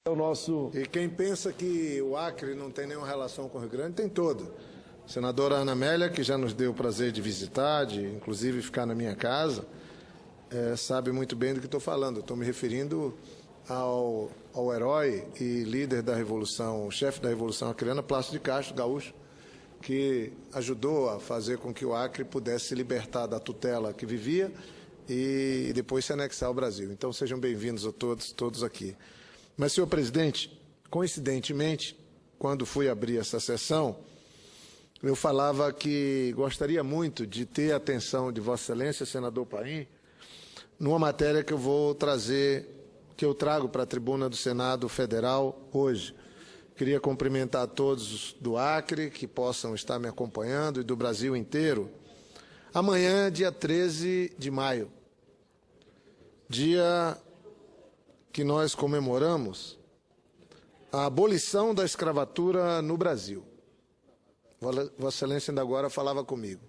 É o nosso... E quem pensa que o Acre não tem nenhuma relação com o Rio Grande, tem toda. A senadora Ana Amélia, que já nos deu o prazer de visitar, de inclusive ficar na minha casa, sabe muito bem do que estou falando. Estou me referindo ao herói e líder da Revolução, o chefe da Revolução Acreana, Plácido de Castro, gaúcho, que ajudou a fazer com que o Acre pudesse se libertar da tutela que vivia e depois se anexar ao Brasil. Então, sejam bem-vindos a todos aqui. Mas, senhor presidente, coincidentemente, quando fui abrir essa sessão, eu falava que gostaria muito de ter a atenção de Vossa Excelência, senador Paim, numa matéria que eu trago para a tribuna do Senado Federal hoje. Queria cumprimentar a todos do Acre que possam estar me acompanhando e do Brasil inteiro. Amanhã, dia 13 de maio, dia que nós comemoramos a abolição da escravatura no Brasil. Vossa Excelência ainda agora falava comigo.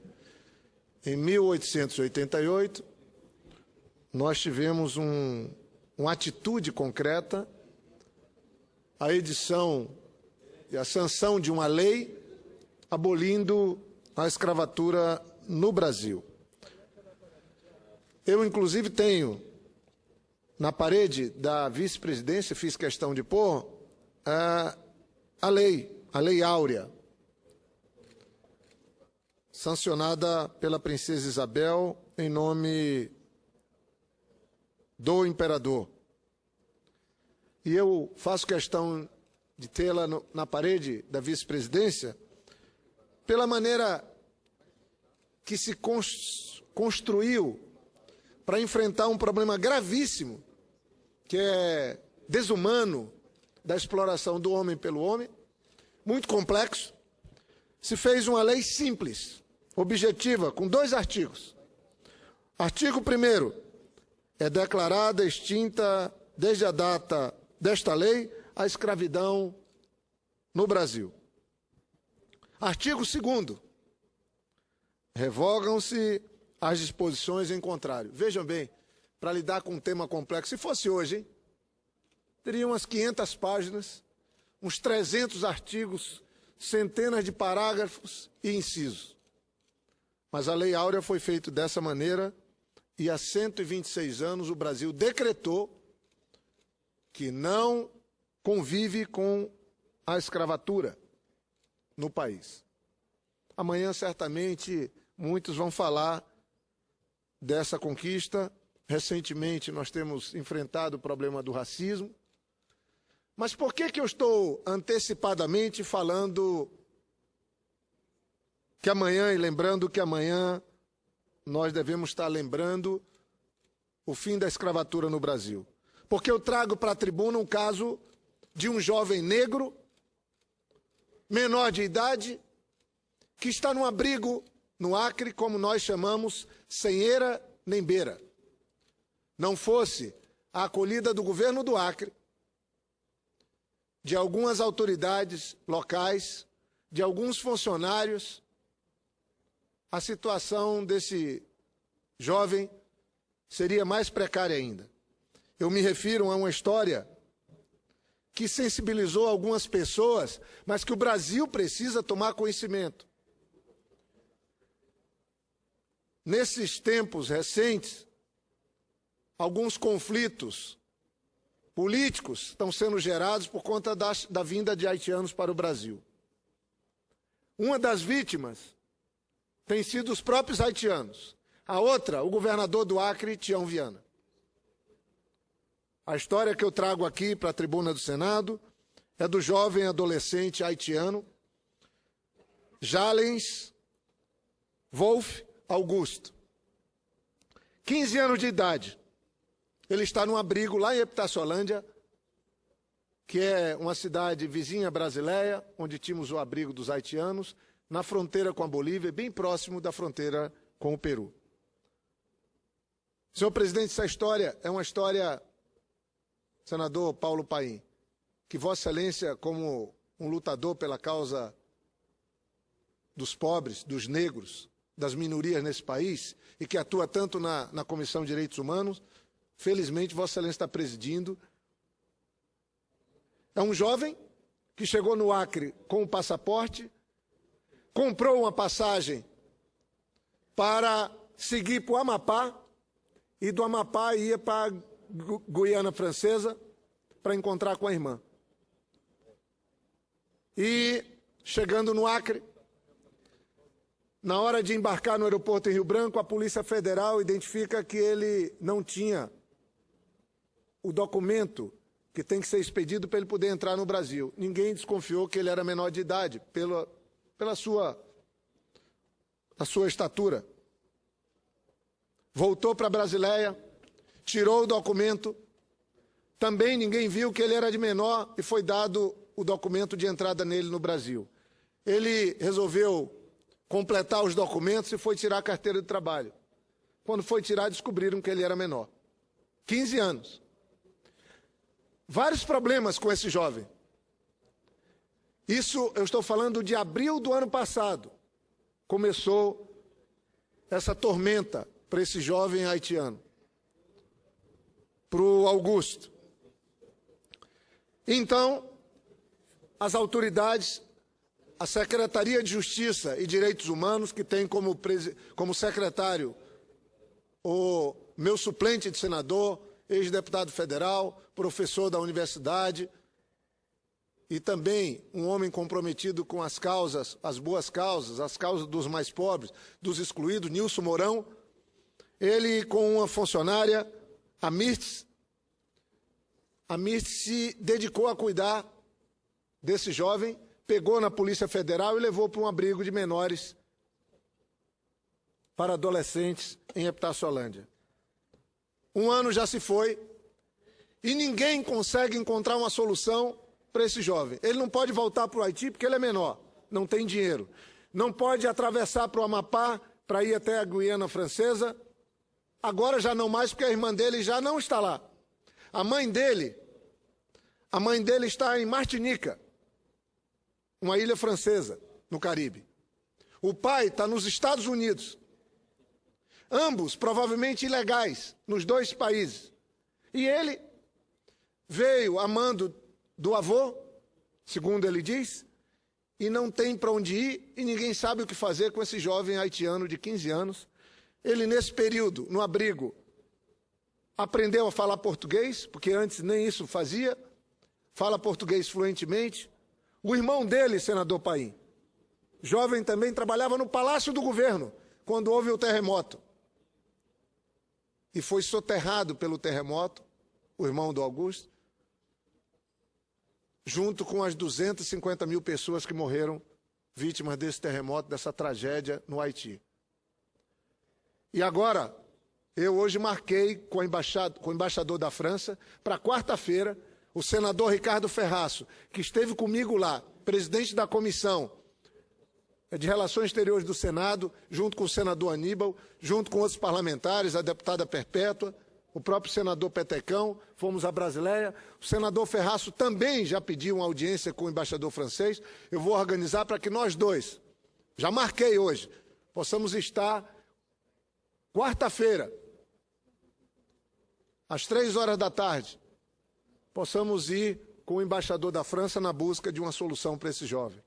Em 1888, nós tivemos uma atitude concreta, a edição e a sanção de uma lei abolindo a escravatura no Brasil. Eu, inclusive, tenho na parede da vice-presidência, fiz questão de pôr, a Lei Áurea, sancionada pela Princesa Isabel em nome do imperador. E eu faço questão de tê-la na parede da vice-presidência pela maneira que se construiu para enfrentar um problema gravíssimo, que é desumano, da exploração do homem pelo homem, muito complexo. Se fez uma lei simples, objetiva, com 2 artigos. Artigo 1º, é declarada extinta, desde a data desta lei, a escravidão no Brasil. Artigo 2º, revogam-se as disposições em contrário. Vejam bem, para lidar com um tema complexo, se fosse hoje, hein, teria umas 500 páginas, uns 300 artigos, centenas de parágrafos e incisos. Mas a Lei Áurea foi feita dessa maneira e há 126 anos o Brasil decretou que não convive com a escravatura no país. Amanhã, certamente, muitos vão falar dessa conquista. Recentemente, nós temos enfrentado o problema do racismo. Mas por que eu estou antecipadamente falando que amanhã, e lembrando que amanhã nós devemos estar lembrando o fim da escravatura no Brasil? Porque eu trago para a tribuna um caso de um jovem negro, menor de idade, que está num abrigo no Acre, como nós chamamos, sem eira nem beira. Não fosse a acolhida do governo do Acre, de algumas autoridades locais, de alguns funcionários, a situação desse jovem seria mais precária ainda. Eu me refiro a uma história que sensibilizou algumas pessoas, mas que o Brasil precisa tomar conhecimento. Nesses tempos recentes, alguns conflitos políticos estão sendo gerados por conta da vinda de haitianos para o Brasil. Uma das vítimas tem sido os próprios haitianos. A outra, o governador do Acre, Tião Viana. A história que eu trago aqui para a tribuna do Senado é do jovem adolescente haitiano, Jalens Wolf Augusto. 15 anos de idade. Ele está num abrigo lá em Epitaciolândia, que é uma cidade vizinha brasileira, onde tínhamos o abrigo dos haitianos, na fronteira com a Bolívia, bem próximo da fronteira com o Peru. Senhor presidente, essa história é uma história, senador Paulo Paim, que Vossa Excelência, como um lutador pela causa dos pobres, dos negros, das minorias nesse país, e que atua tanto na Comissão de Direitos Humanos, felizmente Vossa Excelência está presidindo. É um jovem que chegou no Acre com o passaporte, comprou uma passagem para seguir para o Amapá, e do Amapá ia para a Guiana Francesa para encontrar com a irmã. E, chegando no Acre, na hora de embarcar no aeroporto em Rio Branco, a Polícia Federal identifica que ele não tinha o documento que tem que ser expedido para ele poder entrar no Brasil. Ninguém desconfiou que ele era menor de idade, pela sua estatura. Voltou para Brasileia, tirou o documento. Também ninguém viu que ele era de menor e foi dado o documento de entrada nele no Brasil. Ele resolveu completar os documentos e foi tirar a carteira de trabalho. Quando foi tirar, descobriram que ele era menor. 15 anos. Vários problemas com esse jovem. Isso eu estou falando de abril do ano passado. Começou essa tormenta para esse jovem haitiano, para o Augusto. Então, as autoridades, a Secretaria de Justiça e Direitos Humanos, que tem como secretário o meu suplente de senador, ex-deputado federal, professor da universidade, e também um homem comprometido com as causas, as boas causas, as causas dos mais pobres, dos excluídos, Nilson Mourão. Ele, com uma funcionária, a Mirtz se dedicou a cuidar desse jovem, pegou na Polícia Federal e levou para um abrigo de menores para adolescentes em Epitácio-Holândia. Um ano já se foi e ninguém consegue encontrar uma solução para esse jovem. Ele não pode voltar para o Haiti porque ele é menor, não tem dinheiro. Não pode atravessar para o Amapá para ir até a Guiana Francesa. Agora já não mais, porque a irmã dele já não está lá. A mãe dele está em Martinica, uma ilha francesa, no Caribe. O pai está nos Estados Unidos. Ambos provavelmente ilegais, nos dois países. E ele veio a mando do avô, segundo ele diz, e não tem para onde ir, e ninguém sabe o que fazer com esse jovem haitiano de 15 anos. Ele, nesse período, no abrigo, aprendeu a falar português, porque antes nem isso fazia, fala português fluentemente. O irmão dele, senador Paim, jovem também, trabalhava no Palácio do Governo, quando houve o terremoto. E foi soterrado pelo terremoto, o irmão do Augusto, junto com as 250 mil pessoas que morreram vítimas desse terremoto, dessa tragédia no Haiti. E agora, eu hoje marquei com o embaixador da França, para quarta-feira, o senador Ricardo Ferraço, que esteve comigo lá, presidente da Comissão de Relações Exteriores do Senado, junto com o senador Aníbal, junto com outros parlamentares, a deputada Perpétua, o próprio senador Petecão, fomos a Brasileia. O senador Ferraço também já pediu uma audiência com o embaixador francês. Eu vou organizar para que nós dois, já marquei hoje, possamos estar quarta-feira, às 15h, possamos ir com o embaixador da França na busca de uma solução para esse jovem.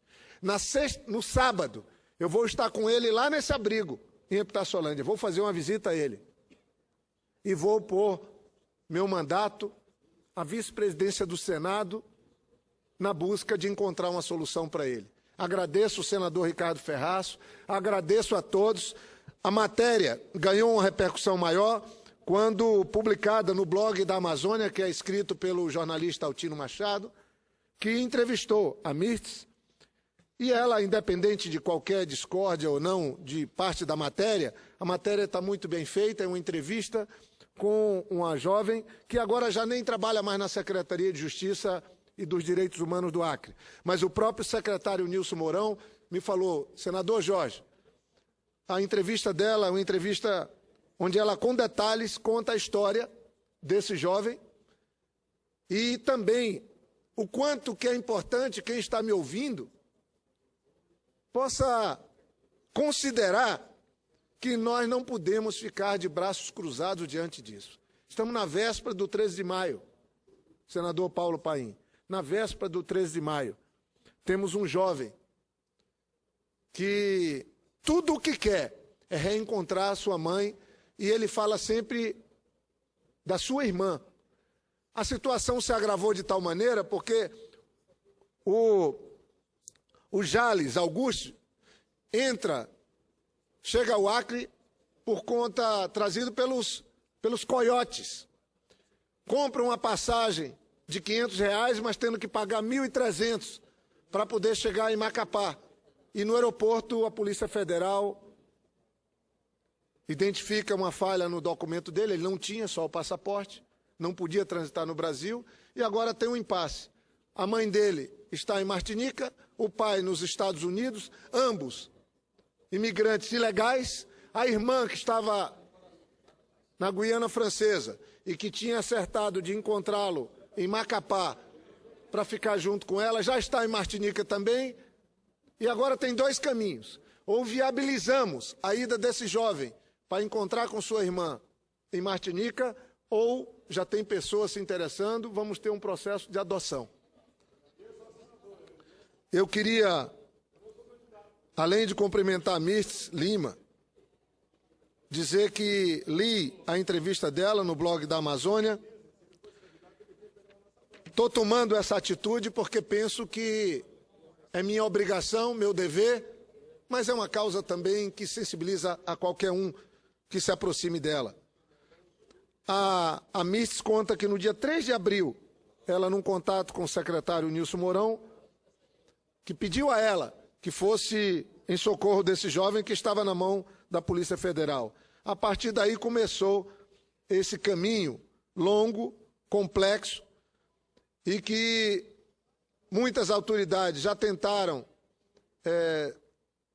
No sábado, eu vou estar com ele lá nesse abrigo, em Epitácio-Holândia. Vou fazer uma visita a ele. E vou pôr meu mandato à vice-presidência do Senado na busca de encontrar uma solução para ele. Agradeço o senador Ricardo Ferraço, agradeço a todos. A matéria ganhou uma repercussão maior quando publicada no blog da Amazônia, que é escrito pelo jornalista Altino Machado, que entrevistou a Mirtz, e ela, independente de qualquer discórdia ou não de parte da matéria, a matéria está muito bem feita, é uma entrevista com uma jovem que agora já nem trabalha mais na Secretaria de Justiça e dos Direitos Humanos do Acre. Mas o próprio secretário Nilson Mourão me falou: senador Jorge, a entrevista dela é uma entrevista onde ela, com detalhes, conta a história desse jovem e também o quanto que é importante quem está me ouvindo possa considerar que nós não podemos ficar de braços cruzados diante disso. Estamos na véspera do 13 de maio, senador Paulo Paim. na véspera do 13 de maio, temos um jovem que tudo o que quer é reencontrar a sua mãe, e ele fala sempre da sua irmã. A situação se agravou de tal maneira porque o Jales Augusto chega ao Acre por conta, trazido pelos coiotes. Compra uma passagem de R$500, mas tendo que pagar R$1.300 para poder chegar em Macapá. E no aeroporto, a Polícia Federal identifica uma falha no documento dele, ele não tinha só o passaporte, não podia transitar no Brasil, e agora tem um impasse. A mãe dele está em Martinica, o pai nos Estados Unidos, ambos imigrantes ilegais. A irmã, que estava na Guiana Francesa e que tinha acertado de encontrá-lo em Macapá para ficar junto com ela, já está em Martinica também. E agora tem dois caminhos: ou viabilizamos a ida desse jovem para encontrar com sua irmã em Martinica, ou já tem pessoas se interessando, vamos ter um processo de adoção. Eu queria, além de cumprimentar a Mirtz Lima, dizer que li a entrevista dela no blog da Amazônia. Estou tomando essa atitude porque penso que é minha obrigação, meu dever, mas é uma causa também que sensibiliza a qualquer um que se aproxime dela. A Mirtz conta que no dia 3 de abril, ela, num contato com o secretário Nilson Mourão, que pediu a ela que fosse em socorro desse jovem que estava na mão da Polícia Federal. A partir daí começou esse caminho longo, complexo, e que muitas autoridades já tentaram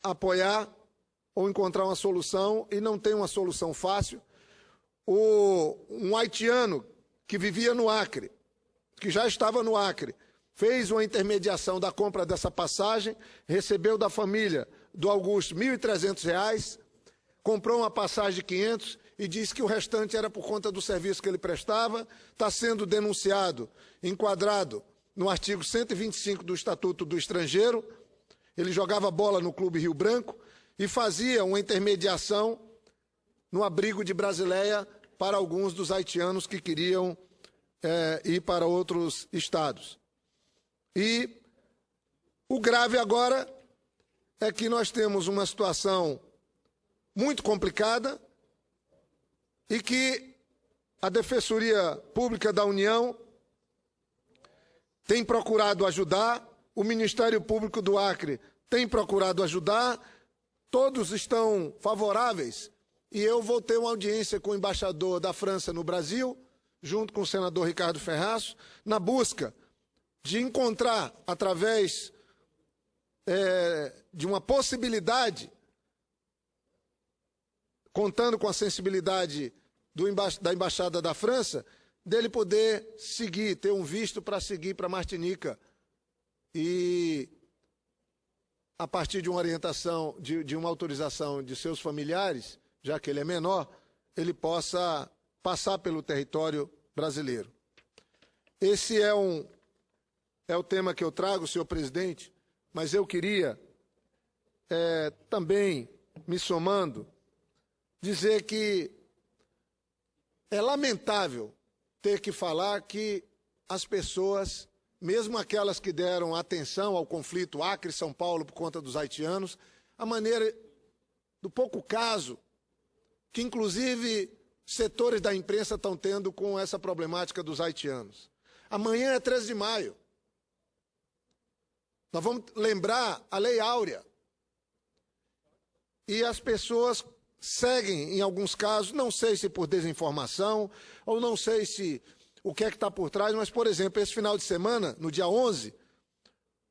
apoiar ou encontrar uma solução, e não tem uma solução fácil. Um haitiano que vivia no Acre, que já estava no Acre, fez uma intermediação da compra dessa passagem, recebeu da família do Augusto R$1.300, comprou uma passagem de 500 e disse que o restante era por conta do serviço que ele prestava. Está sendo denunciado, enquadrado no artigo 125 do Estatuto do Estrangeiro. Ele jogava bola no Clube Rio Branco e fazia uma intermediação no abrigo de Brasileia para alguns dos haitianos que queriam ir para outros estados. E o grave agora é que nós temos uma situação muito complicada e que a Defensoria Pública da União tem procurado ajudar, o Ministério Público do Acre tem procurado ajudar, todos estão favoráveis, e eu vou ter uma audiência com o embaixador da França no Brasil, junto com o senador Ricardo Ferraço, na busca de encontrar, através de uma possibilidade, contando com a sensibilidade da Embaixada da França, dele poder seguir, ter um visto para seguir para Martinica. E, a partir de uma orientação, de uma autorização de seus familiares, já que ele é menor, ele possa passar pelo território brasileiro. Esse é o tema que eu trago, senhor presidente, mas eu queria também, me somando, dizer que é lamentável ter que falar que as pessoas, mesmo aquelas que deram atenção ao conflito Acre-São Paulo por conta dos haitianos, a maneira do pouco caso que, inclusive, setores da imprensa estão tendo com essa problemática dos haitianos. Amanhã é 13 de maio. Nós vamos lembrar a Lei Áurea. E as pessoas seguem, em alguns casos, não sei se por desinformação, ou não sei se o que é que está por trás, mas, por exemplo, esse final de semana, no dia 11,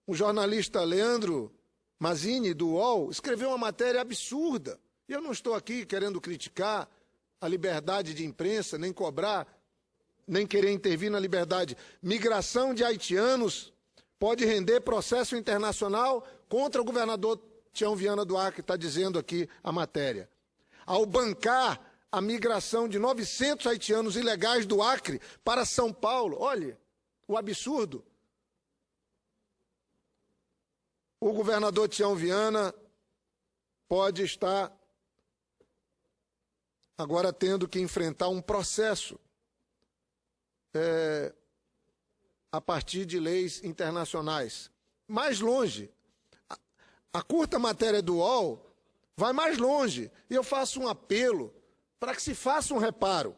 o jornalista Leandro Mazzini, do UOL, escreveu uma matéria absurda. E eu não estou aqui querendo criticar a liberdade de imprensa, nem cobrar, nem querer intervir na liberdade. Migração de haitianos pode render processo internacional contra o governador Tião Viana do Acre, está dizendo aqui a matéria. Ao bancar a migração de 900 haitianos ilegais do Acre para São Paulo, olha o absurdo, o governador Tião Viana pode estar agora tendo que enfrentar um processo a partir de leis internacionais. Mais longe, a curta matéria do UOL vai mais longe, e eu faço um apelo para que se faça um reparo.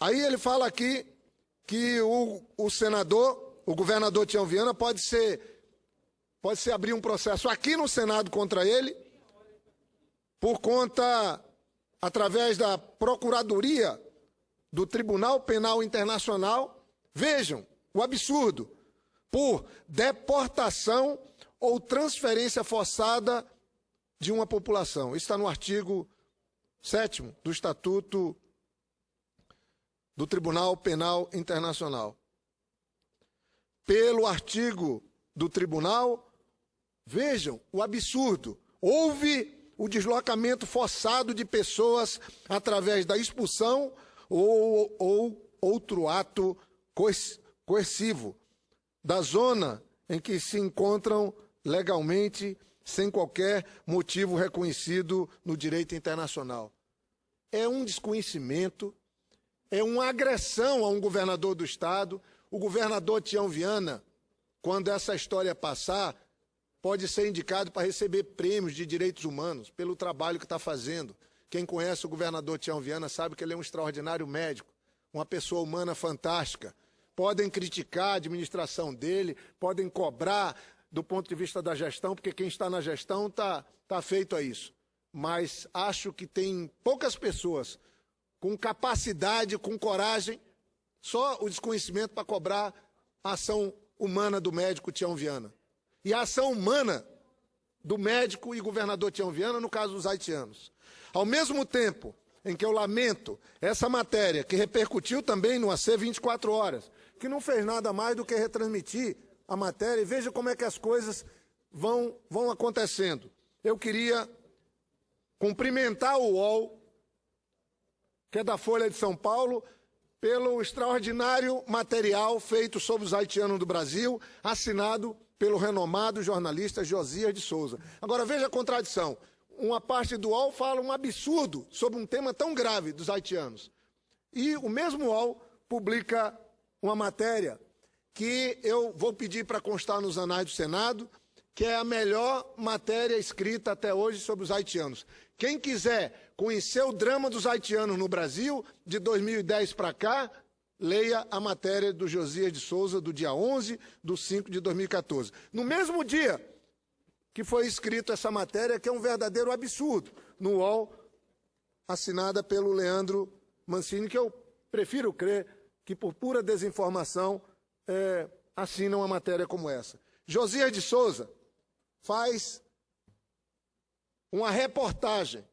Aí ele fala aqui que o senador, o governador Tião Viana, pode abrir um processo aqui no Senado contra ele, por conta, através da Procuradoria do Tribunal Penal Internacional, vejam o absurdo, por deportação ou transferência forçada de uma população. Isso está no artigo 7º do Estatuto do Tribunal Penal Internacional. Pelo artigo do tribunal, vejam o absurdo, houve o deslocamento forçado de pessoas através da expulsão ou outro ato coercivo da zona em que se encontram legalmente, sem qualquer motivo reconhecido no direito internacional. É um desconhecimento, é uma agressão a um governador do Estado. O governador Tião Viana, quando essa história passar, pode ser indicado para receber prêmios de direitos humanos pelo trabalho que está fazendo. Quem conhece o governador Tião Viana sabe que ele é um extraordinário médico, uma pessoa humana fantástica. Podem criticar a administração dele, podem cobrar do ponto de vista da gestão, porque quem está na gestão está feito a isso. Mas acho que tem poucas pessoas com capacidade, com coragem, só o desconhecimento para cobrar a ação humana do médico Tião Viana. E a ação humana do médico e governador Tião Viana, no caso dos haitianos. Ao mesmo tempo em que eu lamento essa matéria, que repercutiu também no AC 24 Horas, que não fez nada mais do que retransmitir a matéria, e veja como é que as coisas vão acontecendo. Eu queria cumprimentar o UOL, que é da Folha de São Paulo, pelo extraordinário material feito sobre os haitianos do Brasil, assinado pelo renomado jornalista Josias de Souza. Agora, veja a contradição. Uma parte do UOL fala um absurdo sobre um tema tão grave dos haitianos. E o mesmo UOL publica uma matéria que eu vou pedir para constar nos anais do Senado, que é a melhor matéria escrita até hoje sobre os haitianos. Quem quiser conhecer o drama dos haitianos no Brasil, de 2010 para cá, leia a matéria do Josias de Souza, do dia 11/5/2014. No mesmo dia que foi escrita essa matéria, que é um verdadeiro absurdo, no UOL, assinada pelo Leandro Mancini, que eu prefiro crer que, por pura desinformação, assinam uma matéria como essa. Josias de Souza faz uma reportagem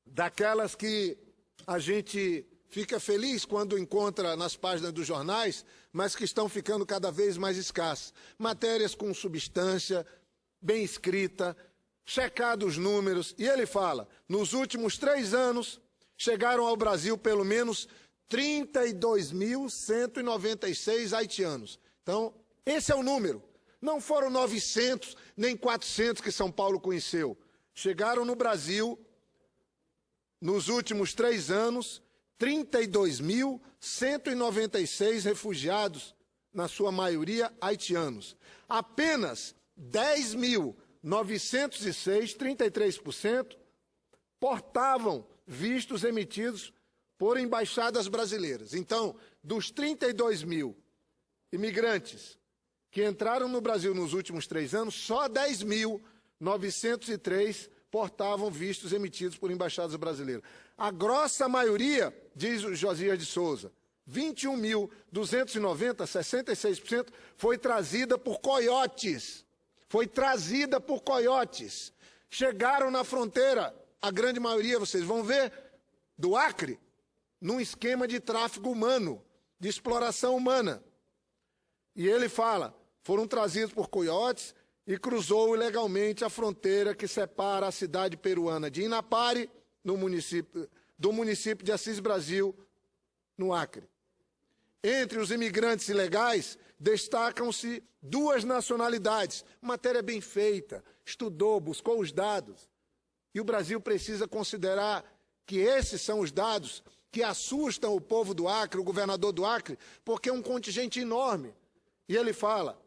daquelas que a gente fica feliz quando encontra nas páginas dos jornais, mas que estão ficando cada vez mais escassas. Matérias com substância, bem escrita, checados os números. E ele fala, nos últimos 3 anos, chegaram ao Brasil pelo menos 32.196 haitianos. Então, esse é o número. Não foram 900 nem 400 que São Paulo conheceu. Chegaram no Brasil, nos últimos 3 anos, 32.196 refugiados, na sua maioria haitianos. Apenas 10.906, 33%, portavam vistos emitidos por embaixadas brasileiras. Então, dos 32 mil imigrantes que entraram no Brasil nos últimos 3 anos, só 10.903 portavam vistos emitidos por embaixadas brasileiras. A grossa maioria, diz o Josias de Souza, 21.290, 66%, foi trazida por coiotes. Foi trazida por coiotes. Chegaram na fronteira, a grande maioria, vocês vão ver, do Acre, num esquema de tráfico humano, de exploração humana. E ele fala, foram trazidos por coiotes e cruzou ilegalmente a fronteira que separa a cidade peruana de Inapari, do município de Assis Brasil, no Acre. Entre os imigrantes ilegais, destacam-se 2 nacionalidades. Matéria bem feita, estudou, buscou os dados. E o Brasil precisa considerar que esses são os dados que assustam o povo do Acre, o governador do Acre, porque é um contingente enorme. E ele fala,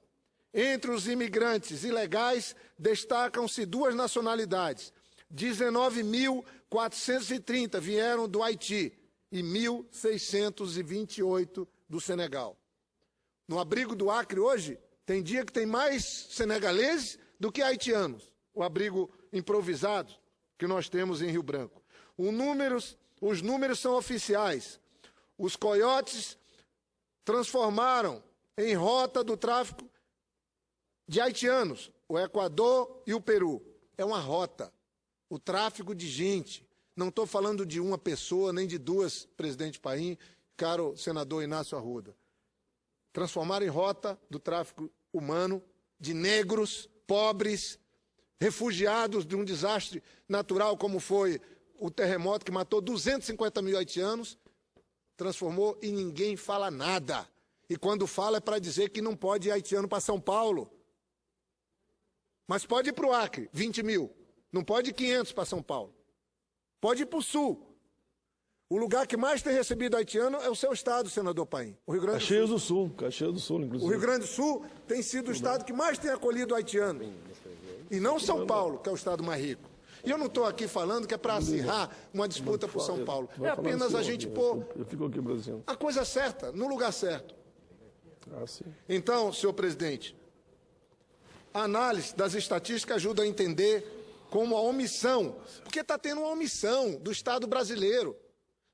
entre os imigrantes ilegais, destacam-se 2 nacionalidades. 19.430 vieram do Haiti e 1.628 do Senegal. No abrigo do Acre hoje, tem dia que tem mais senegaleses do que haitianos. O abrigo improvisado que nós temos em Rio Branco. Os números são oficiais. Os coiotes transformaram em rota do tráfico de haitianos o Equador e o Peru. É uma rota. O tráfico de gente. Não estou falando de uma pessoa, nem de 2, presidente Paim, caro senador Inácio Arruda. Transformaram em rota do tráfico humano de negros, pobres, refugiados de um desastre natural como foi o terremoto que matou 250 mil haitianos, transformou e ninguém fala nada. E quando fala é para dizer que não pode ir haitiano para São Paulo. Mas pode ir para o Acre, 20 mil. Não pode ir 500 para São Paulo. Pode ir para o Sul. O lugar que mais tem recebido haitiano é o seu estado, senador Paim. O Rio Grande do Sul. Caxias do Sul, inclusive. O Rio Grande do Sul tem sido o estado que mais tem acolhido haitiano. E não São Paulo, que é o estado mais rico. E eu não estou aqui falando que é para acirrar uma disputa por São Paulo. É apenas a gente pôr a coisa certa, no lugar certo. Então, senhor presidente, a análise das estatísticas ajuda a entender como a omissão, porque está tendo uma omissão do Estado brasileiro.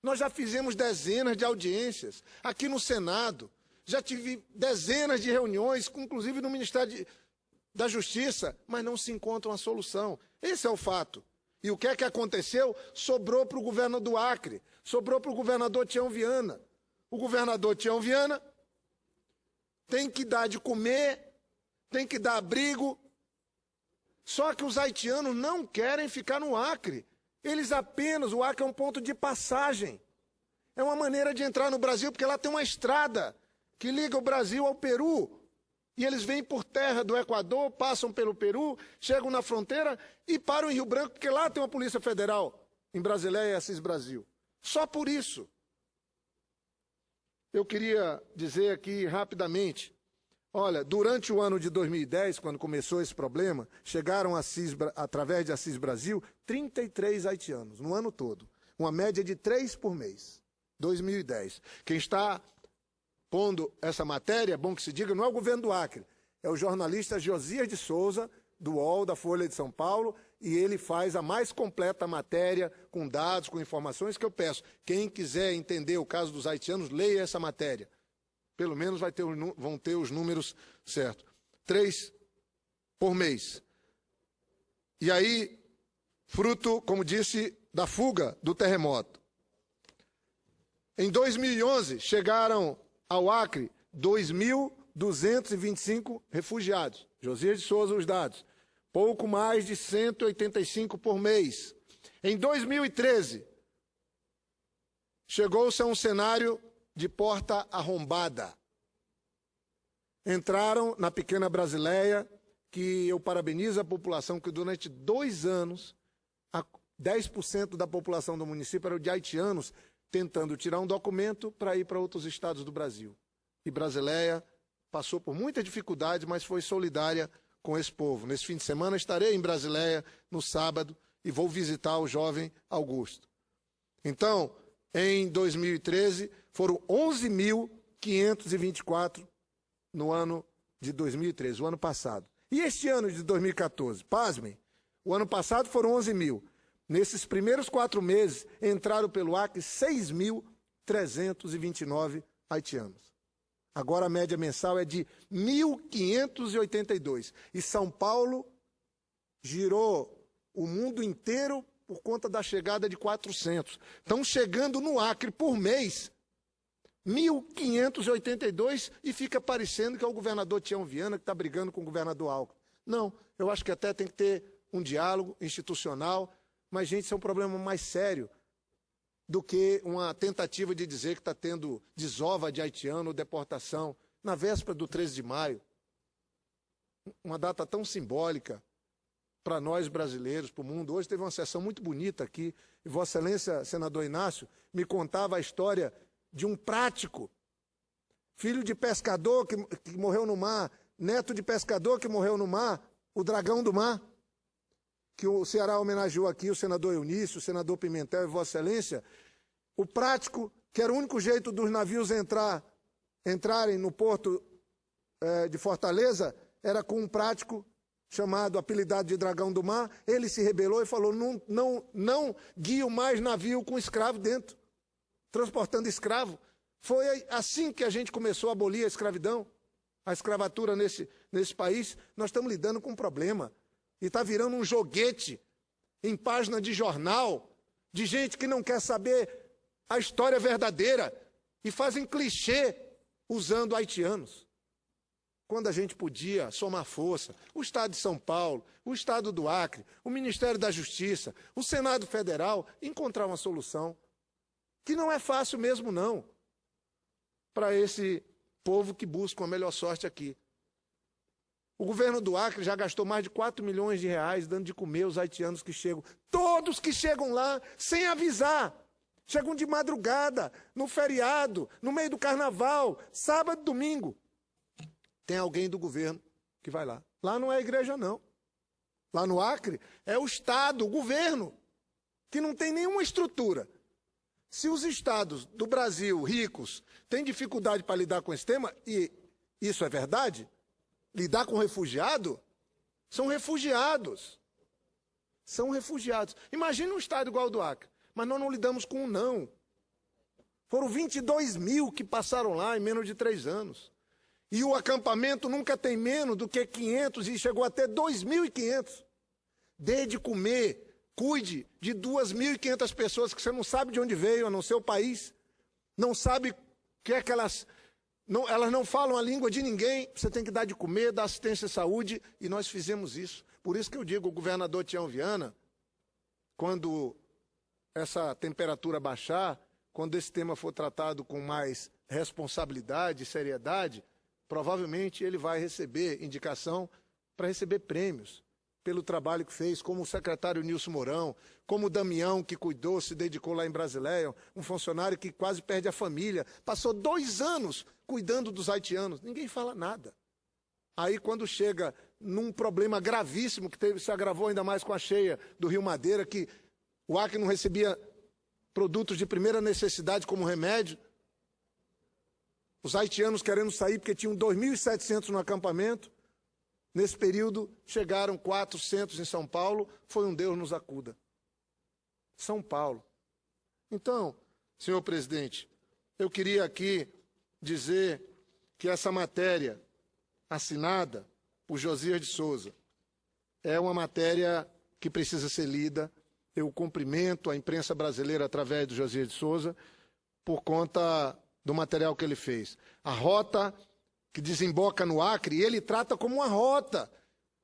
Nós já fizemos dezenas de audiências aqui no Senado, já tive dezenas de reuniões, inclusive no Ministério da Justiça, mas não se encontra uma solução. Esse é o fato. E o que é que aconteceu? Sobrou para o governo do Acre, sobrou para o governador Tião Viana. O governador Tião Viana tem que dar de comer, tem que dar abrigo. Só que os haitianos não querem ficar no Acre. O Acre é um ponto de passagem. É uma maneira de entrar no Brasil, porque lá tem uma estrada que liga o Brasil ao Peru. E eles vêm por terra do Equador, passam pelo Peru, chegam na fronteira e param em Rio Branco, porque lá tem uma Polícia Federal, em Brasileia e Assis Brasil. Só por isso. Eu queria dizer aqui rapidamente, olha, durante o ano de 2010, quando começou esse problema, chegaram através de Assis Brasil 33 haitianos, no ano todo. Uma média de 3 por mês, 2010. Quem está pondo essa matéria, é bom que se diga, não é o governo do Acre, é o jornalista Josias de Souza, do UOL, da Folha de São Paulo, e ele faz a mais completa matéria, com dados, com informações, que eu peço. Quem quiser entender o caso dos haitianos, leia essa matéria. Pelo menos vão ter os números certos. 3 por mês. E aí, fruto, como disse, da fuga do terremoto. Em 2011, chegaram ao Acre 2.225 refugiados. Josias de Souza, os dados. Pouco mais de 185 por mês. Em 2013, chegou-se a um cenário de porta arrombada. Entraram na pequena Brasileia, que eu parabenizo a população, que durante 2 anos, 10% da população do município era de haitianos, tentando tirar um documento para ir para outros estados do Brasil. E Brasileia passou por muita dificuldade, mas foi solidária com esse povo. Nesse fim de semana estarei em Brasileia, no sábado, e vou visitar o jovem Augusto. Então, em 2013, foram 11.524 no ano de 2013, o ano passado. E este ano de 2014, pasmem, o ano passado foram 11 mil. Nesses primeiros 4 meses, entraram pelo Acre 6.329 haitianos. Agora a média mensal é de 1.582. E São Paulo girou o mundo inteiro por conta da chegada de 400. Estão chegando no Acre por mês 1.582 e fica parecendo que é o governador Tião Viana que está brigando com o governador Alckmin. Não, eu acho que até tem que ter um diálogo institucional, mas, gente, isso é um problema mais sério. do que uma tentativa de dizer que está tendo desova de haitiano ou deportação na véspera do 13 de maio. Uma data tão simbólica para nós brasileiros, para o mundo. Hoje teve uma sessão muito bonita aqui, e Vossa Excelência, senador Inácio, me contava a história de um prático, filho de pescador que morreu no mar, neto de pescador que morreu no mar, o dragão do mar, que o Ceará homenageou aqui, o senador Eunício, o senador Pimentel e Vossa Excelência. O prático, que era o único jeito dos navios entrarem no porto de Fortaleza, era com um prático chamado, apelidado de Dragão do Mar. Ele se rebelou e falou: não guio mais navio com escravo dentro, transportando escravo. Foi assim que a gente começou a abolir a escravidão, a escravatura nesse país. Nós estamos lidando com um problema. E está virando um joguete em página de jornal, de gente que não quer saber a história verdadeira e fazem clichê usando haitianos. Quando a gente podia somar força, o Estado de São Paulo, o Estado do Acre, o Ministério da Justiça, o Senado Federal, encontrar uma solução, que não é fácil mesmo não, para esse povo que busca uma melhor sorte aqui. O governo do Acre já gastou mais de 4 milhões de reais dando de comer os haitianos que chegam. Todos que chegam lá sem avisar. Chegam de madrugada, no feriado, no meio do carnaval, sábado, domingo. Tem alguém do governo que vai lá. Lá não é a igreja, não. Lá no Acre é o Estado, o governo, que não tem nenhuma estrutura. Se os estados do Brasil, ricos, têm dificuldade para lidar com esse tema, e isso é verdade, lidar com refugiado, são refugiados. São refugiados. Imagina um estado igual ao do Acre, mas nós não lidamos com um não. Foram 22 mil que passaram lá em menos de 3 anos. E o acampamento nunca tem menos do que 500 e chegou até 2.500. Dê de comer, cuide de 2.500 pessoas que você não sabe de onde veio, a não ser o país. Não sabe o que é que elas não falam a língua de ninguém. Você tem que dar de comer, dar assistência à saúde, e nós fizemos isso. Por isso que eu digo, o governador Tião Viana, quando essa temperatura baixar, quando esse tema for tratado com mais responsabilidade e seriedade, provavelmente ele vai receber indicação para receber prêmios pelo trabalho que fez, como o secretário Nilson Mourão, como o Damião, que cuidou, se dedicou lá em Brasileia, um funcionário que quase perde a família, passou 2 anos cuidando dos haitianos, ninguém fala nada. Aí quando chega num problema gravíssimo, que se agravou ainda mais com a cheia do Rio Madeira, que o Acre não recebia produtos de primeira necessidade como remédio, os haitianos querendo sair porque tinham 2.700 no acampamento. Nesse período, chegaram 400 em São Paulo, foi um Deus nos acuda. São Paulo. Então, senhor presidente, eu queria aqui dizer que essa matéria assinada por Josias de Souza é uma matéria que precisa ser lida. Eu cumprimento a imprensa brasileira através do Josias de Souza por conta do material que ele fez. A rota que desemboca no Acre, ele trata como uma rota,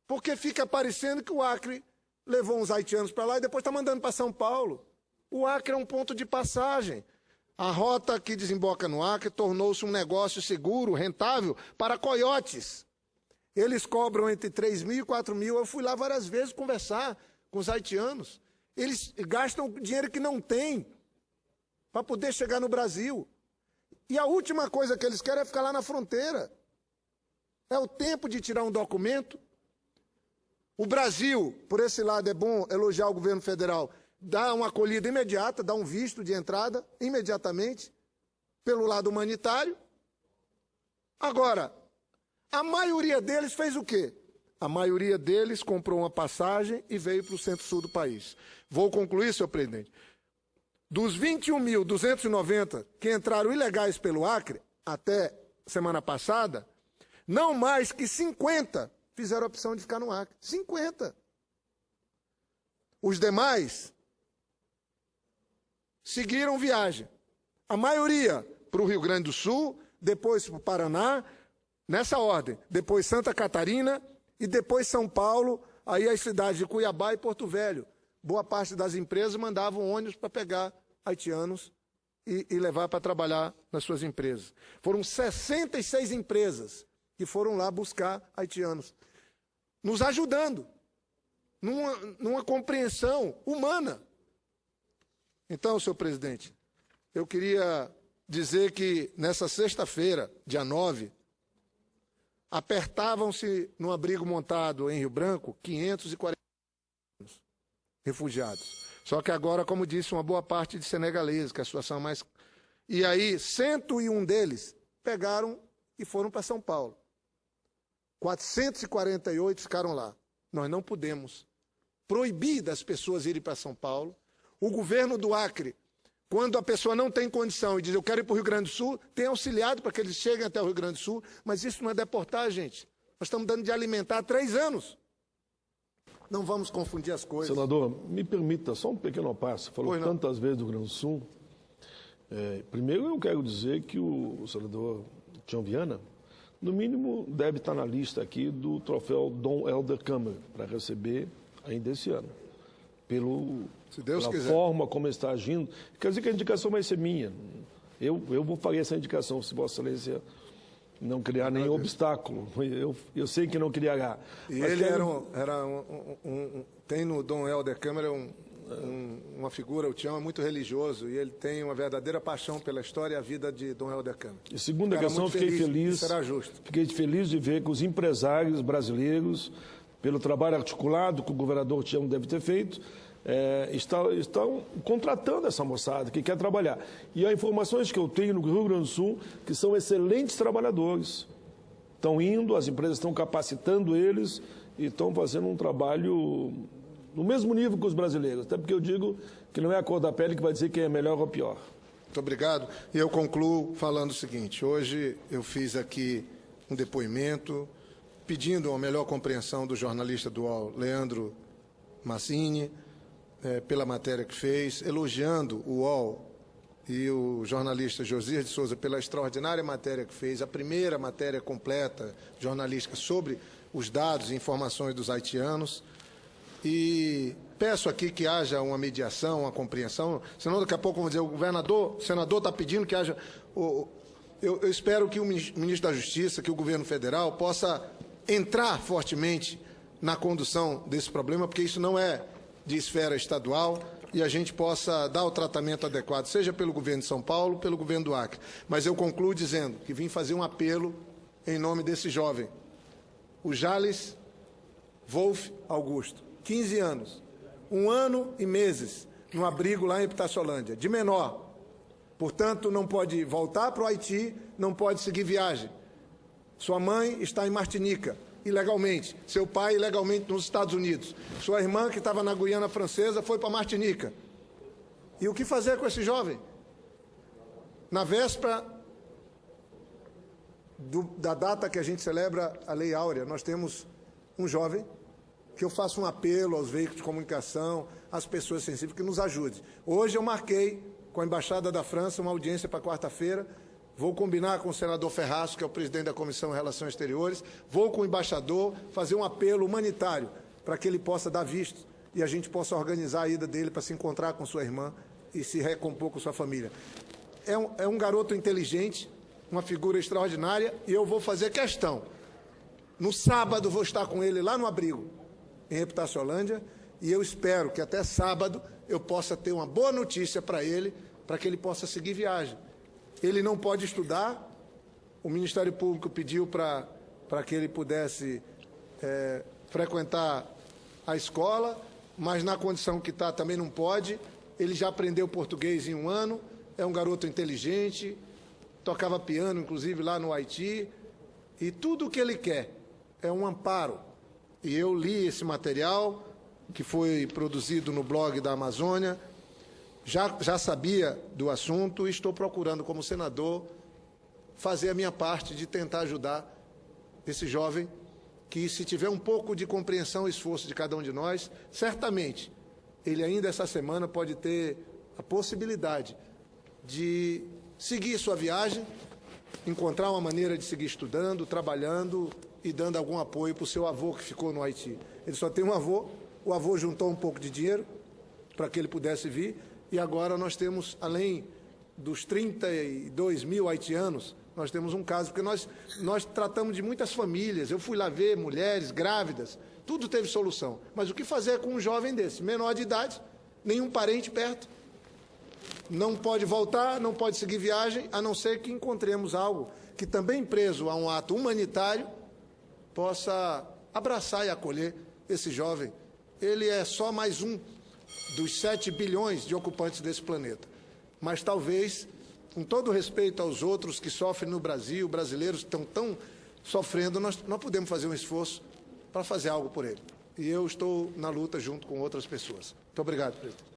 porque fica parecendo que o Acre levou uns haitianos para lá e depois está mandando para São Paulo. O Acre é um ponto de passagem. A rota que desemboca no Acre tornou-se um negócio seguro, rentável, para coiotes. Eles cobram entre 3 mil e 4 mil. Eu fui lá várias vezes conversar com os haitianos. Eles gastam dinheiro que não tem para poder chegar no Brasil. E a última coisa que eles querem é ficar lá na fronteira. É o tempo de tirar um documento. O Brasil, por esse lado, é bom elogiar o governo federal, dá uma acolhida imediata, dá um visto de entrada imediatamente, pelo lado humanitário. Agora, a maioria deles fez o quê? A maioria deles comprou uma passagem e veio para o centro-sul do país. Vou concluir, senhor presidente. Dos 21.290 que entraram ilegais pelo Acre, até semana passada, não mais que 50 fizeram a opção de ficar no Acre. 50. Os demais seguiram viagem. A maioria para o Rio Grande do Sul, depois para o Paraná, nessa ordem. Depois Santa Catarina e depois São Paulo, aí as cidades de Cuiabá e Porto Velho. Boa parte das empresas mandavam ônibus para pegar haitianos e levar para trabalhar nas suas empresas. Foram 66 empresas que foram lá buscar haitianos, nos ajudando, numa compreensão humana. Então, senhor presidente, eu queria dizer que nessa sexta-feira, dia 9, apertavam-se no abrigo montado em Rio Branco 540 refugiados. Só que agora, como disse, uma boa parte de senegaleses, que é a situação mais... E aí, 101 deles pegaram e foram para São Paulo. 448 ficaram lá. Nós não podemos proibir das pessoas irem para São Paulo. O governo do Acre, quando a pessoa não tem condição e diz eu quero ir para o Rio Grande do Sul, tem auxiliado para que eles cheguem até o Rio Grande do Sul, mas isso não é deportar, gente. Nós estamos dando de alimentar há 3 anos. Não vamos confundir as coisas. Senador, me permita só um pequeno passo. Falou tantas vezes do Rio Grande do Sul. Primeiro, eu quero dizer que o senador Tião Viana, no mínimo, deve estar na lista aqui do troféu Dom Helder Câmara, para receber ainda esse ano. Pela forma como ele está agindo. Quer dizer que a indicação vai ser minha. Eu vou fazer essa indicação, se Vossa Excelência não criar nenhum obstáculo. Eu sei que não criará. E mas ele tem no Dom Helder Câmara uma figura, o Tião é muito religioso, e ele tem uma verdadeira paixão pela história e a vida de Dom Helder Câmara. E segunda questão, fiquei feliz. Será justo. Fiquei feliz de ver que os empresários brasileiros, pelo trabalho articulado que o governador Tião deve ter feito, estão contratando essa moçada que quer trabalhar. E há informações que eu tenho no Rio Grande do Sul que são excelentes trabalhadores. Estão indo, as empresas estão capacitando eles e estão fazendo um trabalho no mesmo nível que os brasileiros. Até porque eu digo que não é a cor da pele que vai dizer quem é melhor ou pior. Muito obrigado. E eu concluo falando o seguinte. Hoje eu fiz aqui um depoimento pedindo uma melhor compreensão do jornalista do UOL, Leandro Mazzini, pela matéria que fez, elogiando o UOL e o jornalista Josias de Souza pela extraordinária matéria que fez, a primeira matéria completa jornalística sobre os dados e informações dos haitianos. E peço aqui que haja uma mediação, uma compreensão, senão daqui a pouco vamos dizer, o senador está pedindo que haja... Eu espero que o ministro da Justiça, que o governo federal possa entrar fortemente na condução desse problema, porque isso não é de esfera estadual, e a gente possa dar o tratamento adequado, seja pelo governo de São Paulo, pelo governo do Acre. Mas eu concluo dizendo que vim fazer um apelo em nome desse jovem, o Jales Wolf Augusto, 15 anos, 1 ano e meses, no abrigo lá em Epitaciolândia, de menor. Portanto, não pode voltar para o Haiti, não pode seguir viagem. Sua mãe está em Martinica, ilegalmente. Seu pai, ilegalmente, nos Estados Unidos. Sua irmã, que estava na Guiana Francesa, foi para Martinica. E o que fazer com esse jovem? Na véspera da data que a gente celebra a Lei Áurea, nós temos um jovem que eu faço um apelo aos veículos de comunicação, às pessoas sensíveis, que nos ajudem. Hoje eu marquei com a Embaixada da França uma audiência para quarta-feira. Vou combinar com o senador Ferraz, que é o presidente da Comissão de Relações Exteriores, vou com o embaixador fazer um apelo humanitário para que ele possa dar visto e a gente possa organizar a ida dele para se encontrar com sua irmã e se recompor com sua família. É um garoto inteligente, uma figura extraordinária, e eu vou fazer questão. No sábado vou estar com ele lá no abrigo, em Epitaciolândia, e eu espero que até sábado eu possa ter uma boa notícia para ele, para que ele possa seguir viagem. Ele não pode estudar, o Ministério Público pediu para que ele pudesse frequentar a escola, mas na condição que está também não pode. Ele já aprendeu português em 1 ano, é um garoto inteligente, tocava piano, inclusive, lá no Haiti, e tudo o que ele quer é um amparo. E eu li esse material, que foi produzido no blog da Amazônia, já sabia do assunto e estou procurando, como senador, fazer a minha parte de tentar ajudar esse jovem que, se tiver um pouco de compreensão e esforço de cada um de nós, certamente, ele ainda essa semana pode ter a possibilidade de seguir sua viagem, encontrar uma maneira de seguir estudando, trabalhando e dando algum apoio para o seu avô que ficou no Haiti. Ele só tem um avô, o avô juntou um pouco de dinheiro para que ele pudesse vir, E agora nós temos, além dos 32 mil haitianos, nós temos um caso, porque nós tratamos de muitas famílias. Eu fui lá ver mulheres grávidas, tudo teve solução. Mas o que fazer com um jovem desse, menor de idade, nenhum parente perto, não pode voltar, não pode seguir viagem, a não ser que encontremos algo que também preso a um ato humanitário possa abraçar e acolher esse jovem. Ele é só mais um dos 7 bilhões de ocupantes desse planeta. Mas talvez, com todo respeito aos outros que sofrem no Brasil, brasileiros que estão tão sofrendo, nós podemos fazer um esforço para fazer algo por ele. E eu estou na luta junto com outras pessoas. Muito obrigado, presidente.